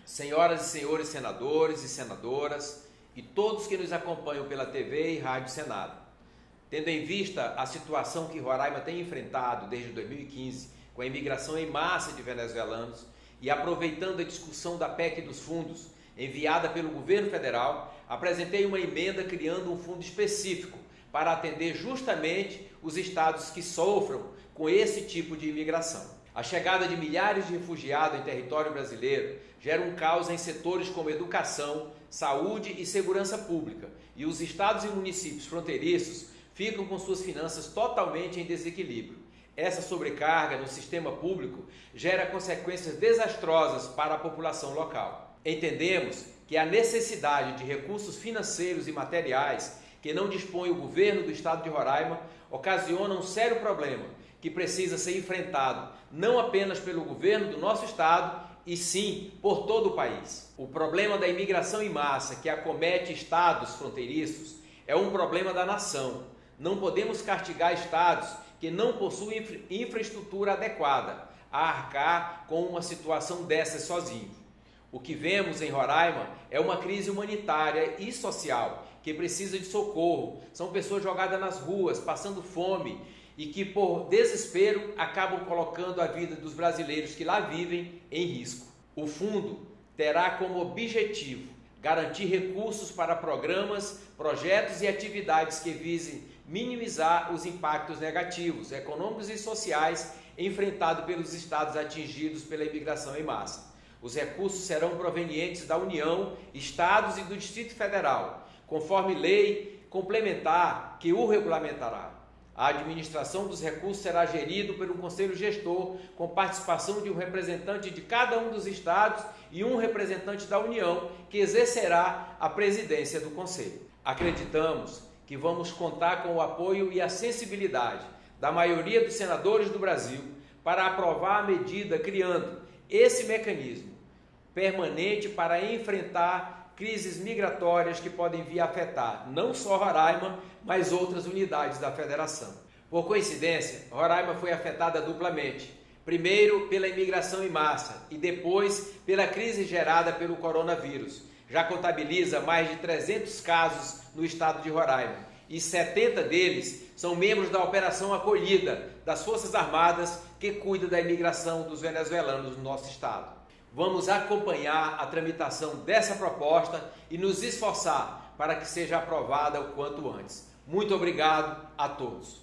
senhoras e senhores senadores e senadoras e todos que nos acompanham pela TV e Rádio Senado. Tendo em vista a situação que Roraima tem enfrentado desde 2015 com a imigração em massa de venezuelanos e aproveitando a discussão da PEC dos fundos enviada pelo governo federal, apresentei uma emenda criando um fundo específico para atender justamente os estados que sofram com esse tipo de imigração. A chegada de milhares de refugiados em território brasileiro gera um caos em setores como educação, saúde e segurança pública, e os estados e municípios fronteiriços ficam com suas finanças totalmente em desequilíbrio. Essa sobrecarga no sistema público gera consequências desastrosas para a população local. Entendemos que a necessidade de recursos financeiros e materiais que não dispõe o governo do estado de Roraima ocasiona um sério problema que precisa ser enfrentado não apenas pelo governo do nosso estado, e sim por todo o país. O problema da imigração em massa que acomete estados fronteiriços é um problema da nação. Não podemos castigar estados que não possuem infraestrutura adequada a arcar com uma situação dessas sozinhos. O que vemos em Roraima é uma crise humanitária e social que precisa de socorro. São pessoas jogadas nas ruas, passando fome e que, por desespero, acabam colocando a vida dos brasileiros que lá vivem em risco. O fundo terá como objetivo garantir recursos para programas, projetos e atividades que visem minimizar os impactos negativos, econômicos e sociais enfrentados pelos estados atingidos pela imigração em massa. Os recursos serão provenientes da União, estados e do Distrito Federal, conforme lei complementar que o regulamentará. A administração dos recursos será gerida por um conselho gestor com participação de um representante de cada um dos estados e um representante da União que exercerá a presidência do conselho. Acreditamos que vamos contar com o apoio e a sensibilidade da maioria dos senadores do Brasil para aprovar a medida criando esse mecanismo permanente para enfrentar crises migratórias que podem vir a afetar não só Roraima, mas outras unidades da federação. Por coincidência, Roraima foi afetada duplamente, primeiro pela imigração em massa e depois pela crise gerada pelo coronavírus. Já contabiliza mais de 300 casos no estado de Roraima e 70 deles são membros da Operação Acolhida das Forças Armadas que cuida da imigração dos venezuelanos no nosso estado. Vamos acompanhar a tramitação dessa proposta e nos esforçar para que seja aprovada o quanto antes. Muito obrigado a todos.